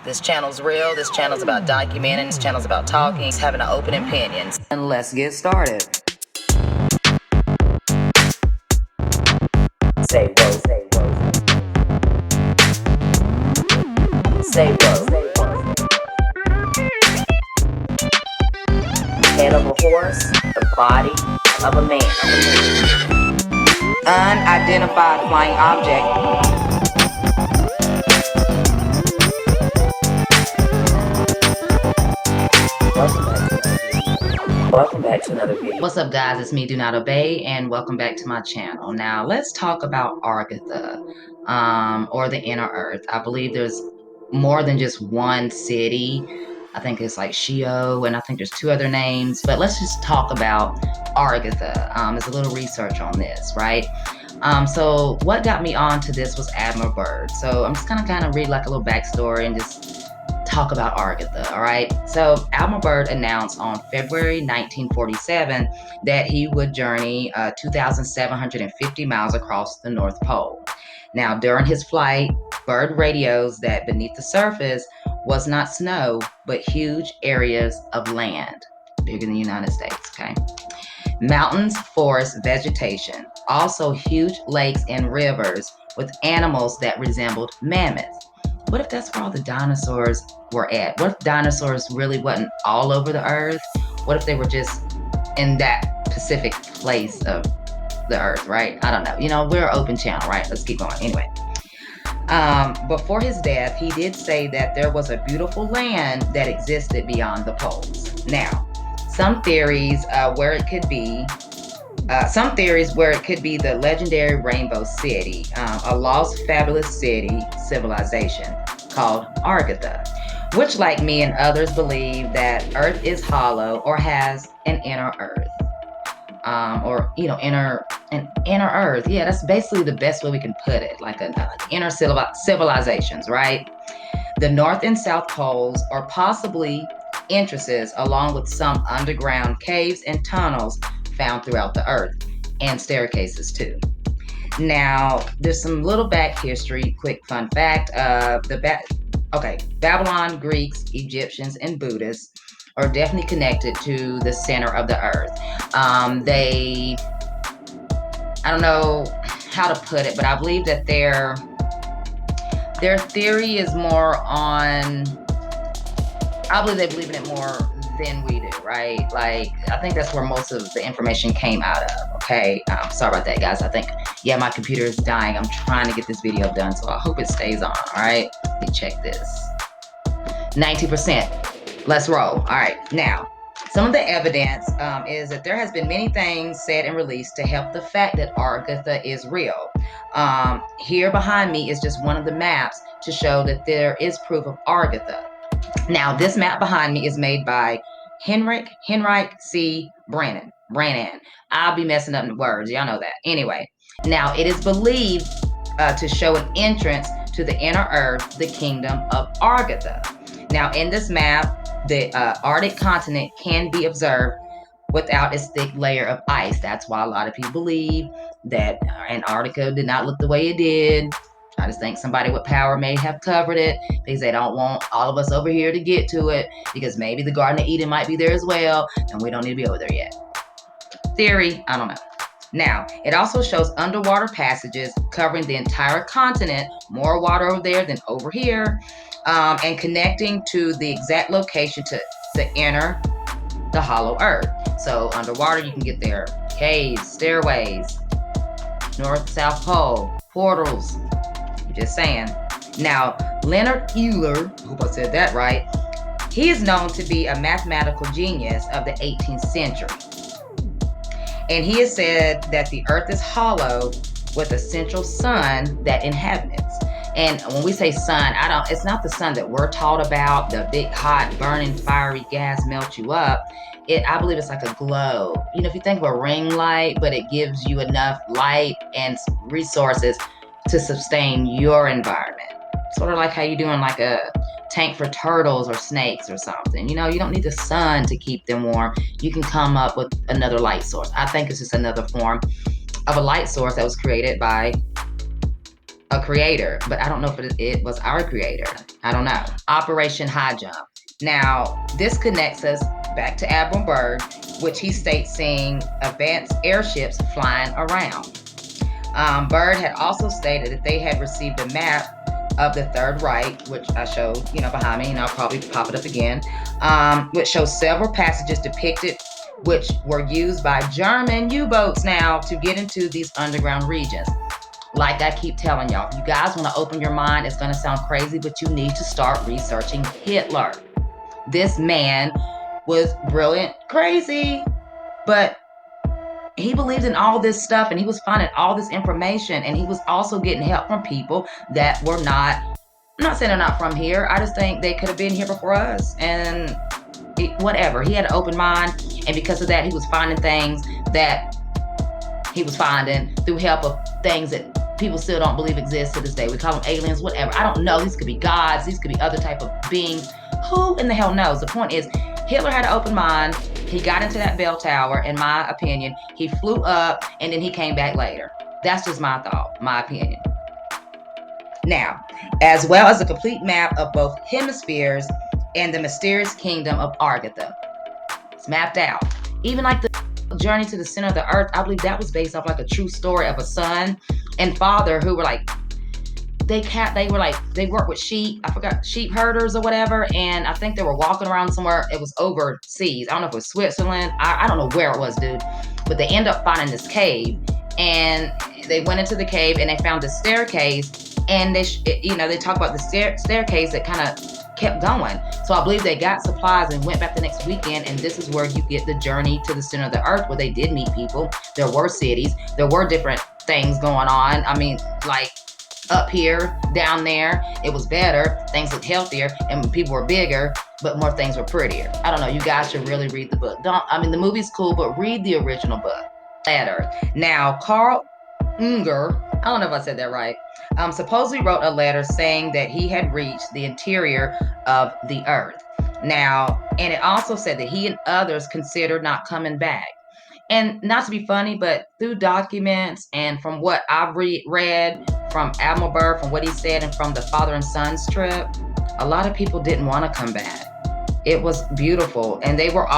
This channel's real. This channel's about documenting. This channel's about talking, having an open opinions. And let's get started. Say whoa, say whoa. Say whoa. Head of a horse, the body of a man. Unidentified flying object. Welcome back to another video. What's up, guys? It's me, Do Not Obey, and welcome back to my channel. Now, let's talk about Argatha, or the Inner Earth. I believe there's more than just one city. I think it's like Shio, and I think there's two other names. But let's just talk about Argatha. There's a little research on this, right? So what got me onto this was Admril Byrd. So I'm just gonna kind of read like a little backstory and just talk about Argatha, all right? So Admril Byrd announced on February 1947 that he would journey 2,750 miles across the North Pole. Now, during his flight, Byrd radios that beneath the surface was not snow, but huge areas of land, bigger than the United States, okay? Mountains, forests, vegetation, also huge lakes and rivers with animals that resembled mammoths. What if that's where all the dinosaurs were at? What if dinosaurs really wasn't all over the earth? What if they were just in that specific place of the earth, right? I don't know. You know, we're an open channel, right? Let's keep going. Anyway, before his death, he did say that there was a beautiful land that existed beyond the poles. Now, some theories where it could be the legendary Rainbow City, a lost fabulous city civilization called Argatha, which, like me and others, believe that Earth is hollow or has an inner Earth, or inner Earth. Yeah, that's basically the best way we can put it, like inner civilizations, right? The North and South poles, or possibly entrances, along with some underground caves and tunnels found throughout the earth, and staircases too. Now, there's some little back history, quick fun fact. Babylon, Greeks, Egyptians, and Buddhists are definitely connected to the center of the earth. I don't know how to put it, but I believe that their theory is more on, I believe they believe in it more than we do, right? Like, I think that's where most of the information came out of, okay? Sorry about that, guys. I think, my computer is dying. I'm trying to get this video done, so I hope it stays on, all right? Let me check this. 90%. Let's roll. All right, now, some of the evidence is that there has been many things said and released to help the fact that Argatha is real. Here behind me is just one of the maps to show that there is proof of Argatha. Now, this map behind me is made by Henrik C. Brannan. I'll be messing up the words. Y'all know that. Anyway, now it is believed to show an entrance to the inner earth, the kingdom of Argatha. Now, in this map, the Arctic continent can be observed without its thick layer of ice. That's why a lot of people believe that Antarctica did not look the way it did. I just think somebody with power may have covered it because they don't want all of us over here to get to it, because maybe the Garden of Eden might be there as well, and we don't need to be over there yet. Theory, I don't know. Now, it also shows underwater passages covering the entire continent, more water over there than over here, and connecting to the exact location to the hollow earth. So underwater, you can get there. Caves, stairways, North, South Pole, portals. Just saying. Now, Leonard Euler, I hope I said that right, he is known to be a mathematical genius of the 18th century. And he has said that the earth is hollow with a central sun that inhabits. And when we say sun, it's not the sun that we're taught about, the big, hot, burning, fiery gas melt you up. I believe it's like a glow. If you think of a ring light, but it gives you enough light and resources to sustain your environment. Sort of like how you're doing like a tank for turtles or snakes or something. You don't need the sun to keep them warm. You can come up with another light source. I think it's just another form of a light source that was created by a creator, but I don't know if it was our creator. I don't know. Operation High Jump. Now, this connects us back to Admiral Byrd, which he states seeing advanced airships flying around. Byrd had also stated that they had received a map of the Third Reich, which I showed, behind me, and I'll probably pop it up again, which shows several passages depicted which were used by German U-boats now to get into these underground regions. Like I keep telling y'all, if you guys want to open your mind, it's going to sound crazy, but you need to start researching Hitler. This man was brilliant, crazy, but he believed in all this stuff, and he was finding all this information, and he was also getting help from people that were not, I'm not saying they're not from here. I just think they could have been here before us, and whatever. He had an open mind, and because of that, he was finding things that he was finding through help of things that people still don't believe exist to this day. We call them aliens, whatever. I don't know. These could be gods. These could be other type of beings. Who in the hell knows? The point is, Hitler had an open mind. He got into that bell tower, in my opinion. He flew up, and then he came back later. That's just my thought, my opinion. Now, as well as a complete map of both hemispheres and the mysterious kingdom of Argatha. It's mapped out. Even like the journey to the center of the earth, I believe that was based off like a true story of a son and father who were like, they worked with sheep. I forgot, sheep herders or whatever. And I think they were walking around somewhere. It was overseas. I don't know if it was Switzerland. I don't know where it was, dude. But they end up finding this cave, and they went into the cave and they found the staircase. And they talk about the staircase that kind of kept going. So I believe they got supplies and went back the next weekend. And this is where you get the journey to the center of the earth, where they did meet people. There were cities. There were different things going on. I mean, like, up here, down there, it was better. Things looked healthier, and people were bigger, but more things were prettier. I don't know. You guys should really read the book. The movie's cool, but read the original book. Letter. Now, Carl Unger, I don't know if I said that right, supposedly wrote a letter saying that he had reached the interior of the earth. Now, and it also said that he and others considered not coming back. And not to be funny, but through documents and from what I've read from Admiral Byrd, from what he said, and from the father and son's trip, a lot of people didn't want to come back. It was beautiful, and they were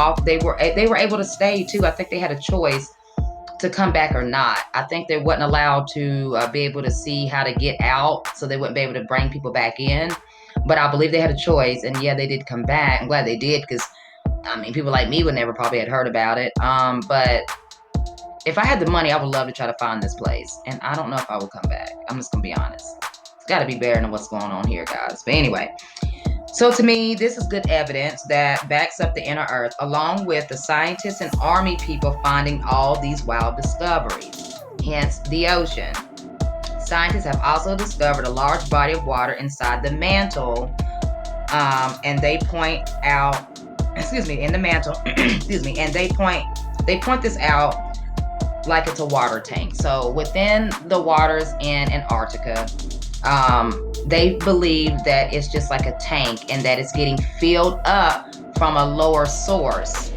able to stay too. I think they had a choice to come back or not. I think they wasn't allowed to be able to see how to get out, so they wouldn't be able to bring people back in. But I believe they had a choice, and yeah, they did come back. I'm glad they did, because people like me would never probably had heard about it. But if I had the money, I would love to try to find this place. And I don't know if I would come back. I'm just going to be honest. It's got to be better than what's going on here, guys. But anyway, so to me, this is good evidence that backs up the inner earth, along with the scientists and army people finding all these wild discoveries, hence the ocean. Scientists have also discovered a large body of water inside the mantle, and they point out, in the mantle, and they point this out like it's a water tank. So within the waters in Antarctica, they believe that it's just like a tank, and that it's getting filled up from a lower source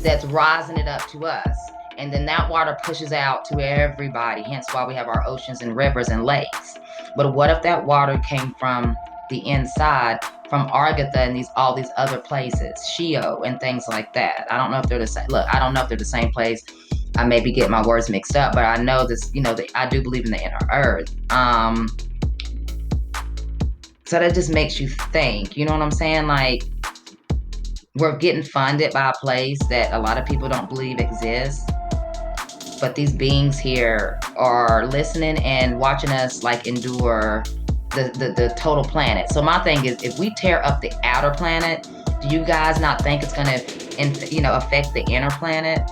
that's rising it up to us. And then that water pushes out to everybody, hence why we have our oceans and rivers and lakes. But what if that water came from the inside, from Argatha and all these other places, Shio and things like that? I don't know if they're the same. Look, I don't know if they're the same place. I may be getting my words mixed up, but I know this, I do believe in the inner earth. So that just makes you think, you know what I'm saying? Like, we're getting funded by a place that a lot of people don't believe exists. But these beings here are listening and watching us like endure the total planet. So my thing is, if we tear up the outer planet, do you guys not think it's going to, affect the inner planet?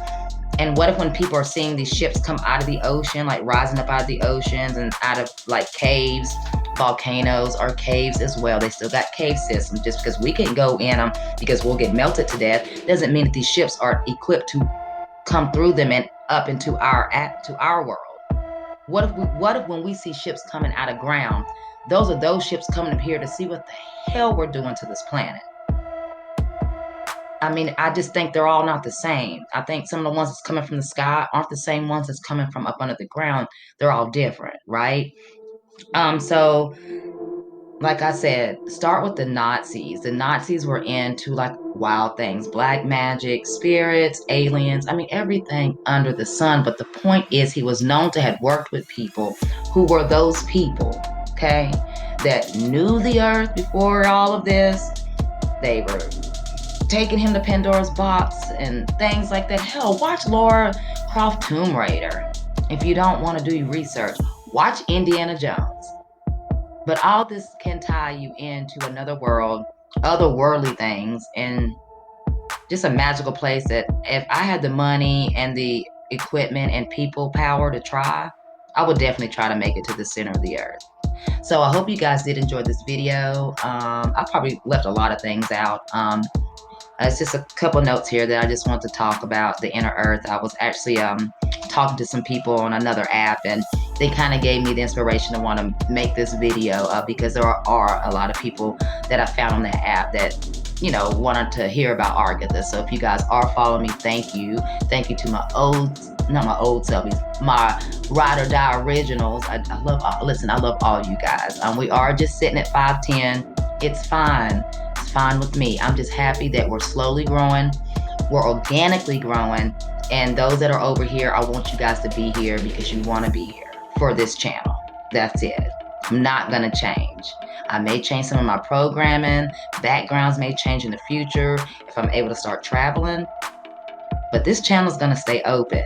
And what if when people are seeing these ships come out of the ocean, like rising up out of the oceans and out of like caves, volcanoes are caves as well. They still got cave systems. Just because we can go in them because we'll get melted to death doesn't mean that these ships are equipped to come through them and up into our world. What if when we see ships coming out of ground, those are those ships coming up here to see what the hell we're doing to this planet? I just think they're all not the same. I think some of the ones that's coming from the sky aren't the same ones that's coming from up under the ground. They're all different, right? So like I said, start with the Nazis. The Nazis were into like wild things, black magic, spirits, aliens. I mean, everything under the sun. But the point is, he was known to have worked with people who were those people, okay, that knew the earth before all of this. They were taking him to Pandora's box and things like that. Hell, watch Laura Croft Tomb Raider. If you don't want to do your research, watch Indiana Jones. But all this can tie you into another world, otherworldly things, and just a magical place that if I had the money and the equipment and people power to try, I would definitely try to make it to the center of the earth. So I hope you guys did enjoy this video. I probably left a lot of things out. It's just a couple notes here that I just want to talk about the inner earth. I was actually talking to some people on another app, and they kind of gave me the inspiration to want to make this video because there are a lot of people that I found on that app that, you know, wanted to hear about Argatha. So if you guys are following me, thank you. Thank you to my not my old selfies, my ride or die originals. I love, listen, I love all you guys. We are just sitting at 510. It's fine. It's fine with me. I'm just happy that we're slowly growing. We're organically growing. And those that are over here, I want you guys to be here because you want to be here for this channel. That's it. I'm not going to change. I may change some of my programming. Backgrounds may change in the future if I'm able to start traveling. But this channel is going to stay open.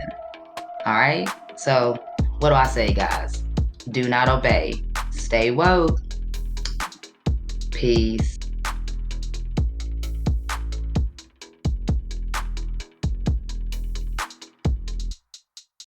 All right? So what do I say, guys? Do not obey. Stay woke. Peace.